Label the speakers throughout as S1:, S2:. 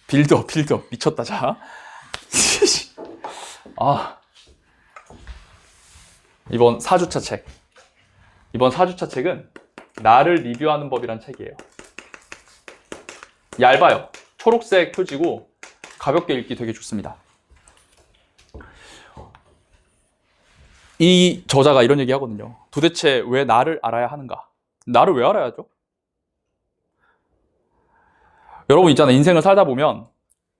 S1: 빌드업 미쳤다. 자, 이번 4주차 책. 이번 4주차 책은 나를 리뷰하는 법이란 책이에요. 얇아요. 초록색 표지고 가볍게 읽기 되게 좋습니다. 이 저자가 이런 얘기 하거든요. 도대체 왜 나를 알아야 하는가? 나를 왜 알아야죠? 여러분 있잖아요. 인생을 살다 보면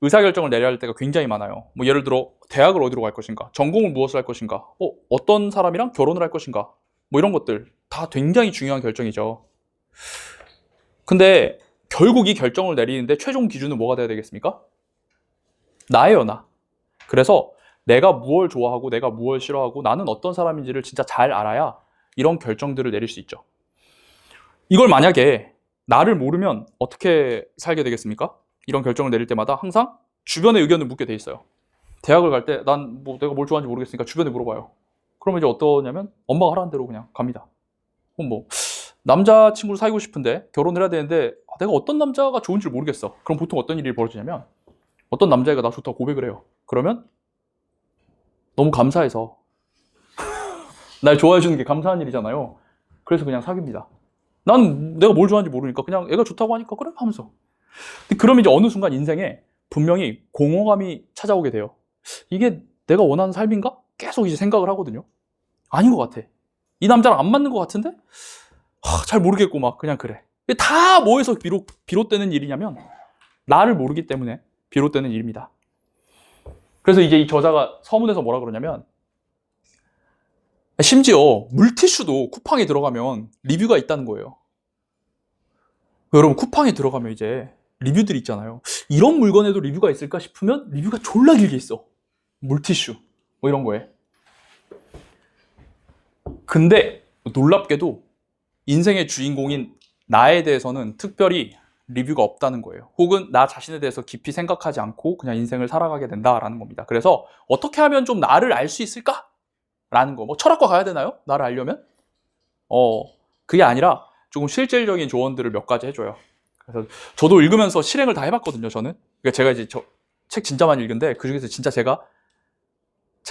S1: 의사결정을 내려야 할 때가 굉장히 많아요. 뭐 예를 들어 대학을 어디로 갈 것인가? 전공을 무엇을 할 것인가? 어떤 사람이랑 결혼을 할 것인가? 뭐 이런 것들 다 굉장히 중요한 결정이죠. 근데 결국 이 결정을 내리는데 최종 기준은 뭐가 돼야 되겠습니까? 나예요, 나. 그래서 내가 무엇을 좋아하고 내가 무엇을 싫어하고 나는 어떤 사람인지를 진짜 잘 알아야 이런 결정들을 내릴 수 있죠. 이걸 만약에 나를 모르면 어떻게 살게 되겠습니까? 이런 결정을 내릴 때마다 항상 주변의 의견을 묻게 돼 있어요. 대학을 갈 때 난 뭐 내가 뭘 좋아하는지 모르겠으니까 주변에 물어봐요. 그러면 이제 어떠냐면 엄마가 하라는 대로 그냥 갑니다. 그럼 뭐 남자친구를 사귀고 싶은데 결혼을 해야 되는데 내가 어떤 남자가 좋은지 모르겠어. 그럼 보통 어떤 일이 벌어지냐면 어떤 남자애가 나 좋다고 고백을 해요. 그러면 너무 감사해서 날 좋아해 주는 게 감사한 일이잖아요. 그래서 그냥 사귀입니다. 난 내가 뭘 좋아하는지 모르니까 그냥 애가 좋다고 하니까 그래 하면서. 그러면 이제 어느 순간 인생에 분명히 공허감이 찾아오게 돼요. 이게 내가 원하는 삶인가? 계속 이제 생각을 하거든요. 아닌 것 같아. 이 남자랑 안 맞는 것 같은데? 잘 모르겠고 막 그냥 그래. 다 뭐에서 비롯되는 일이냐면 나를 모르기 때문에 비롯되는 일입니다. 그래서 이제 이 저자가 서문에서 뭐라 그러냐면 심지어 물티슈도 쿠팡에 들어가면 리뷰가 있다는 거예요. 여러분 쿠팡에 들어가면 이제 리뷰들이 있잖아요. 이런 물건에도 리뷰가 있을까 싶으면 리뷰가 졸라 길게 있어. 물티슈 뭐 이런 거에. 근데 놀랍게도 인생의 주인공인 나에 대해서는 특별히 리뷰가 없다는 거예요. 혹은 나 자신에 대해서 깊이 생각하지 않고 그냥 인생을 살아가게 된다라는 겁니다. 그래서 어떻게 하면 좀 나를 알 수 있을까? 라는 거. 뭐 철학과 가야 되나요? 나를 알려면? 그게 아니라 조금 실질적인 조언들을 몇 가지 해줘요. 그래서 저도 읽으면서 실행을 다 해봤거든요, 저는. 그러니까 제가 이제 책 진짜 많이 읽은데 그 중에서 진짜 제가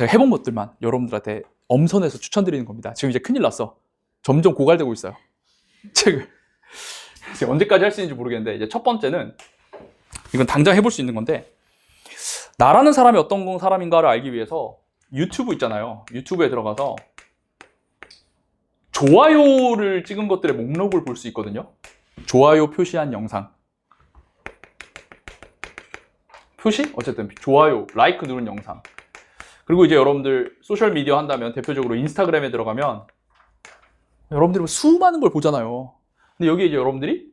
S1: 해본 것들만 여러분들한테 엄선해서 추천드리는 겁니다. 지금 이제 큰일 났어. 점점 고갈되고 있어요. 책을. 언제까지 할 수 있는지 모르겠는데 이제 첫 번째는 이건 당장 해볼 수 있는 건데 나라는 사람이 어떤 사람인가를 알기 위해서 유튜브 있잖아요. 유튜브에 들어가서 좋아요를 찍은 것들의 목록을 볼 수 있거든요. 좋아요 표시한 영상. 표시? 어쨌든 좋아요, 라이크 누른 영상. 그리고 이제 여러분들 소셜미디어 한다면 대표적으로 인스타그램에 들어가면 여러분들이 수많은 걸 보잖아요. 근데 여기 이제 여러분들이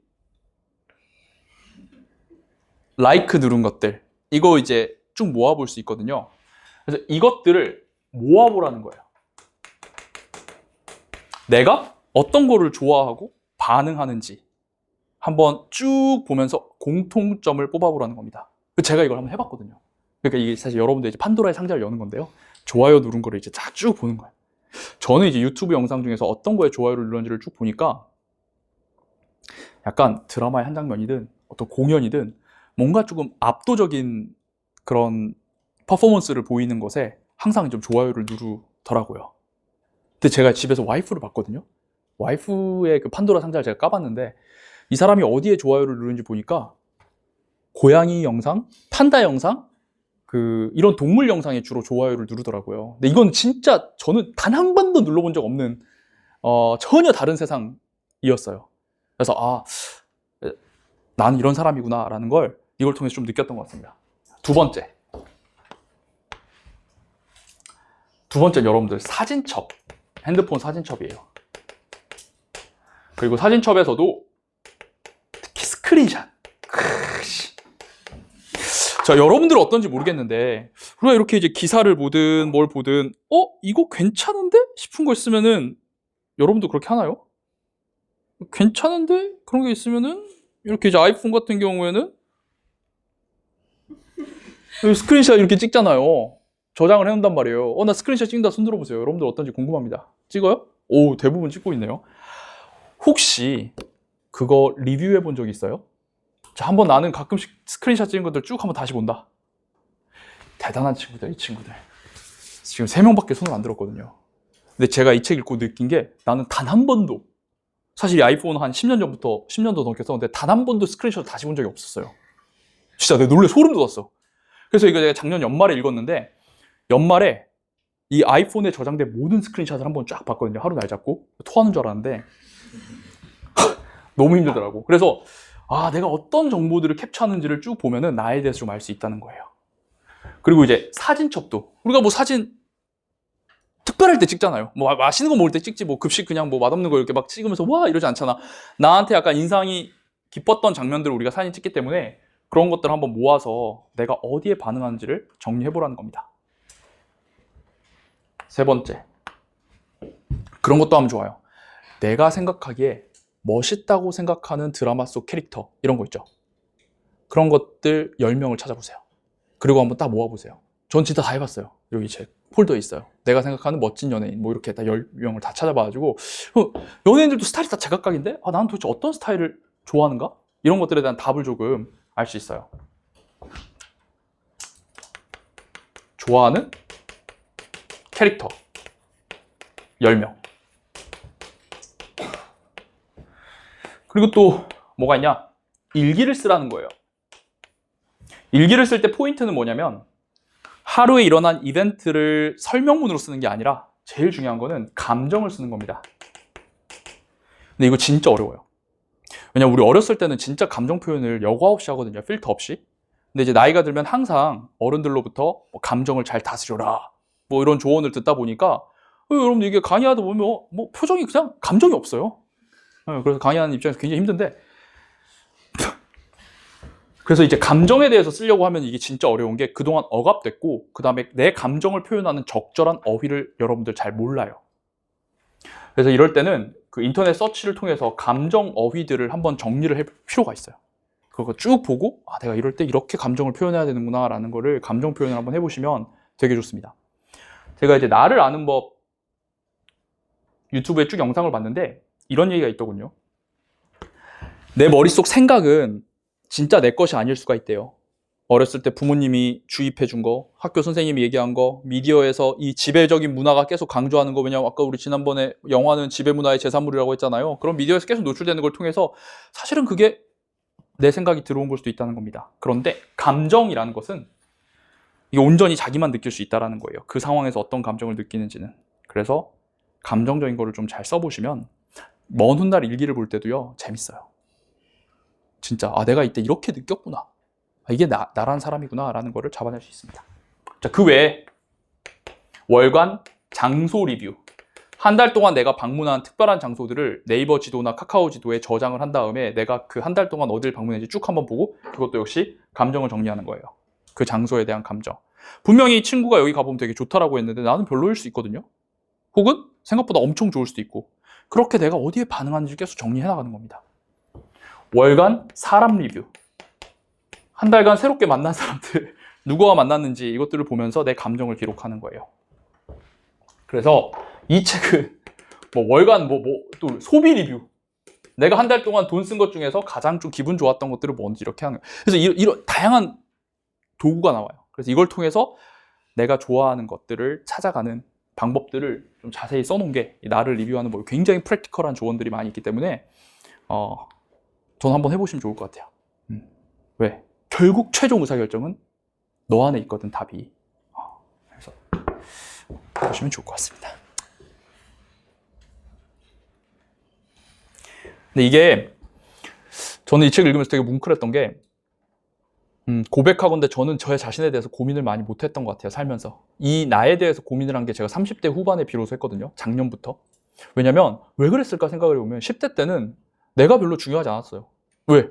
S1: 라이크 누른 것들 이거 이제 쭉 모아볼 수 있거든요. 그래서 이것들을 모아보라는 거예요. 내가 어떤 거를 좋아하고 반응하는지 한번 쭉 보면서 공통점을 뽑아보라는 겁니다. 제가 이걸 한번 해봤거든요. 그러니까 이게 사실 여러분들 이제 판도라의 상자를 여는 건데요. 좋아요 누른 거를 이제 쭉 보는 거예요. 저는 이제 유튜브 영상 중에서 어떤 거에 좋아요를 누른지를 쭉 보니까 약간 드라마의 한 장면이든 어떤 공연이든 뭔가 조금 압도적인 그런 퍼포먼스를 보이는 것에 항상 좀 좋아요를 누르더라고요. 근데 제가 집에서 와이프를 봤거든요. 와이프의 그 판도라 상자를 제가 까봤는데 이 사람이 어디에 좋아요를 누르는지 보니까 고양이 영상, 판다 영상, 이런 동물 영상에 주로 좋아요를 누르더라고요. 근데 이건 진짜 저는 단 한 번도 눌러본 적 없는 전혀 다른 세상이었어요. 그래서 난 이런 사람이구나 라는 걸 이걸 통해서 좀 느꼈던 것 같습니다. 두 번째는 여러분들 사진첩, 핸드폰 사진첩이에요. 그리고 사진첩에서도 특히 스크린샷. 자, 여러분들은 어떤지 모르겠는데 우리가 이렇게 이제 기사를 보든 뭘 보든 이거 괜찮은데? 싶은 거 있으면은 여러분도 그렇게 하나요? 괜찮은데? 그런 게 있으면은 이렇게 이제 아이폰 같은 경우에는 스크린샷 이렇게 찍잖아요. 저장을 해놓는단 말이에요. 나 스크린샷 찍는다 손 들어보세요. 여러분들 어떤지 궁금합니다. 찍어요? 오, 대부분 찍고 있네요. 혹시 그거 리뷰해 본 적 있어요? 자, 한번 나는 가끔씩 스크린샷 찍은 것들 쭉 한번 다시 본다. 대단한 친구들, 이 친구들. 지금 3명밖에 손을 안 들었거든요. 근데 제가 이 책 읽고 느낀 게 나는 단 한 번도, 사실 이 아이폰 한 10년 전부터 10년도 넘게 썼는데 단 한 번도 스크린샷 다시 본 적이 없었어요. 진짜 내가 놀래 소름 돋았어. 그래서 이거 제가 작년 연말에 읽었는데 연말에 이 아이폰에 저장된 모든 스크린샷을 한번 쫙 봤거든요. 하루 날 잡고 토하는 줄 알았는데 너무 힘들더라고. 그래서 내가 어떤 정보들을 캡처하는지를 쭉 보면은 나에 대해서 좀 알 수 있다는 거예요. 그리고 이제 사진첩도, 우리가 뭐 사진 특별할 때 찍잖아요. 뭐 맛있는 거 먹을 때 찍지, 뭐 급식 그냥 뭐 맛없는 거 이렇게 막 찍으면서 와 이러지 않잖아. 나한테 약간 인상이 깊었던 장면들을 우리가 사진 찍기 때문에 그런 것들을 한번 모아서 내가 어디에 반응하는지를 정리해 보라는 겁니다. 세 번째, 그런 것도 하면 좋아요. 내가 생각하기에 멋있다고 생각하는 드라마 속 캐릭터, 이런 거 있죠. 그런 것들 10명을 찾아보세요. 그리고 한번 딱 모아보세요. 전 진짜 다 해봤어요. 여기 제 폴더에 있어요. 내가 생각하는 멋진 연예인, 뭐 이렇게 다 10명을 다 찾아봐가지고 연예인들도 스타일이 다 제각각인데 나는 도대체 어떤 스타일을 좋아하는가? 이런 것들에 대한 답을 조금 알 수 있어요. 좋아하는 캐릭터 10명. 그리고 또 뭐가 있냐? 일기를 쓰라는 거예요. 일기를 쓸 때 포인트는 뭐냐면 하루에 일어난 이벤트를 설명문으로 쓰는 게 아니라 제일 중요한 거는 감정을 쓰는 겁니다. 근데 이거 진짜 어려워요. 왜냐면 우리 어렸을 때는 진짜 감정 표현을 여과 없이 하거든요. 필터 없이. 근데 이제 나이가 들면 항상 어른들로부터 뭐 감정을 잘 다스려라, 뭐 이런 조언을 듣다 보니까 여러분들 이게 강의하다 보면 뭐 표정이 그냥 감정이 없어요. 그래서 강의하는 입장에서 굉장히 힘든데 그래서 이제 감정에 대해서 쓰려고 하면 이게 진짜 어려운 게 그동안 억압됐고 그 다음에 내 감정을 표현하는 적절한 어휘를 여러분들 잘 몰라요. 그래서 이럴 때는 그 인터넷 서치를 통해서 감정 어휘들을 한번 정리를 할 필요가 있어요. 그거 쭉 보고 내가 이럴 때 이렇게 감정을 표현해야 되는구나 라는 거를 감정 표현을 한번 해보시면 되게 좋습니다. 제가 이제 나를 아는 법 유튜브에 쭉 영상을 봤는데 이런 얘기가 있더군요. 내 머릿속 생각은 진짜 내 것이 아닐 수가 있대요. 어렸을 때 부모님이 주입해 준 거, 학교 선생님이 얘기한 거, 미디어에서 이 지배적인 문화가 계속 강조하는 거, 왜냐면 아까 우리 지난번에 영화는 지배 문화의 제산물이라고 했잖아요. 그럼 미디어에서 계속 노출되는 걸 통해서 사실은 그게 내 생각이 들어온 걸 수도 있다는 겁니다. 그런데 감정이라는 것은 이게 온전히 자기만 느낄 수 있다는 거예요. 그 상황에서 어떤 감정을 느끼는지는. 그래서 감정적인 거를 좀 잘 써보시면 먼 훗날 일기를 볼 때도요, 재밌어요. 진짜 내가 이때 이렇게 느꼈구나, 이게 나란 사람이구나 라는 거를 잡아낼 수 있습니다. 자, 그 외에 월간 장소 리뷰, 한 달 동안 내가 방문한 특별한 장소들을 네이버 지도나 카카오 지도에 저장을 한 다음에 내가 그 한 달 동안 어딜 방문했는지 쭉 한번 보고 그것도 역시 감정을 정리하는 거예요. 그 장소에 대한 감정. 분명히 이 친구가 여기 가보면 되게 좋다라고 했는데 나는 별로일 수 있거든요. 혹은 생각보다 엄청 좋을 수도 있고, 그렇게 내가 어디에 반응하는지 계속 정리해 나가는 겁니다. 월간 사람 리뷰, 한 달간 새롭게 만난 사람들 누구와 만났는지 이것들을 보면서 내 감정을 기록하는 거예요. 그래서 이 책은 뭐 월간 또 소비 리뷰, 내가 한 달 동안 돈 쓴 것 중에서 가장 좀 기분 좋았던 것들을 뭔지 이렇게 하는 거예요. 그래서 이런 다양한 도구가 나와요. 그래서 이걸 통해서 내가 좋아하는 것들을 찾아가는 방법들을 좀 자세히 써놓은 게 나를 리뷰하는 뭐 굉장히 프랙티컬한 조언들이 많이 있기 때문에 전 한번 해보시면 좋을 것 같아요. 왜? 결국 최종 의사결정은 너 안에 있거든, 답이. 그래서 해보시면 좋을 것 같습니다. 근데 이게 저는 이 책을 읽으면서 되게 뭉클했던 게 고백하건대 저는 저 자신에 대해서 고민을 많이 못했던 것 같아요, 살면서. 이 나에 대해서 고민을 한 게 제가 30대 후반에 비로소 했거든요, 작년부터. 왜냐면 왜 그랬을까 생각을 해보면 10대 때는 내가 별로 중요하지 않았어요. 왜?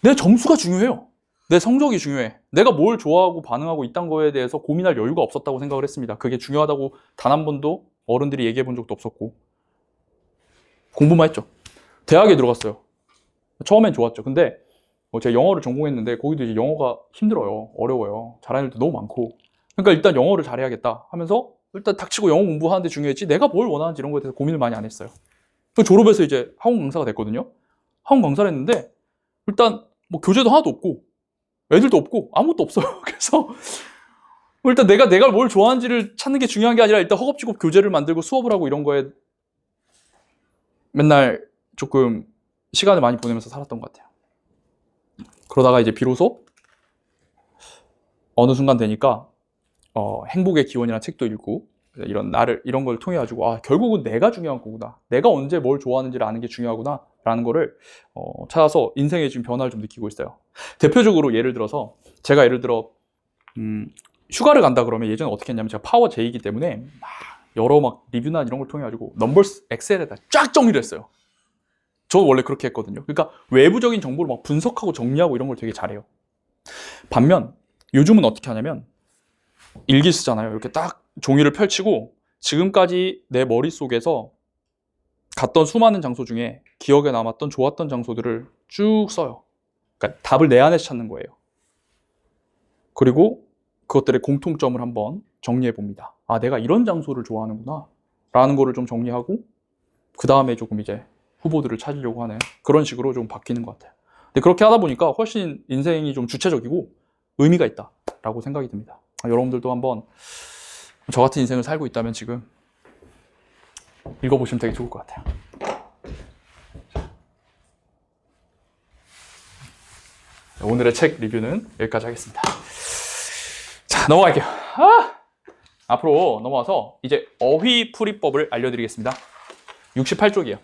S1: 내 점수가 중요해요. 내 성적이 중요해. 내가 뭘 좋아하고 반응하고 있다는 거에 대해서 고민할 여유가 없었다고 생각을 했습니다. 그게 중요하다고 단 한 번도 어른들이 얘기해 본 적도 없었고 공부만 했죠. 대학에 들어갔어요. 처음엔 좋았죠. 근데 제가 영어를 전공했는데 거기도 이제 영어가 힘들어요. 어려워요. 잘하는 애들도 너무 많고. 그러니까 일단 영어를 잘해야겠다 하면서 일단 닥치고 영어 공부하는데 중요했지 내가 뭘 원하는지 이런 거에 대해서 고민을 많이 안 했어요. 졸업해서 이제 학원 강사가 됐거든요. 학원 강사를 했는데 일단 뭐 교재도 하나도 없고 애들도 없고 아무것도 없어요. 그래서 일단 내가 뭘 좋아하는지를 찾는 게 중요한 게 아니라 일단 허겁지겁 교재를 만들고 수업을 하고 이런 거에 맨날 조금 시간을 많이 보내면서 살았던 것 같아요. 그러다가 이제 비로소 어느 순간 되니까 행복의 기원이라는 책도 읽고 이런 걸 통해 가지고 결국은 내가 중요한 거구나. 내가 언제 뭘 좋아하는지를 아는 게 중요하구나 라는 거를 찾아서 인생의 지금 변화를 좀 느끼고 있어요. 대표적으로 예를 들어 휴가를 간다 그러면 예전에 어떻게 했냐면 제가 파워 J이기 때문에 여러 리뷰나 이런 걸 통해 가지고 넘버스 엑셀에다 쫙 정리를 했어요. 저 원래 그렇게 했거든요. 그러니까 외부적인 정보를 막 분석하고 정리하고 이런 걸 되게 잘해요. 반면 요즘은 어떻게 하냐면 일기 쓰잖아요. 이렇게 딱 종이를 펼치고 지금까지 내 머릿속에서 갔던 수많은 장소 중에 기억에 남았던 좋았던 장소들을 쭉 써요. 그러니까 답을 내 안에서 찾는 거예요. 그리고 그것들의 공통점을 한번 정리해 봅니다. 내가 이런 장소를 좋아하는구나 라는 거를 좀 정리하고 그 다음에 조금 이제 후보들을 찾으려고 하는 그런 식으로 좀 바뀌는 것 같아요. 근데 그렇게 하다 보니까 훨씬 인생이 좀 주체적이고 의미가 있다라고 생각이 듭니다. 여러분들도 한번 저 같은 인생을 살고 있다면 지금 읽어보시면 되게 좋을 것 같아요. 오늘의 책 리뷰는 여기까지 하겠습니다. 자, 넘어갈게요. 앞으로 넘어와서 이제 어휘풀이법을 알려드리겠습니다. 68쪽이에요.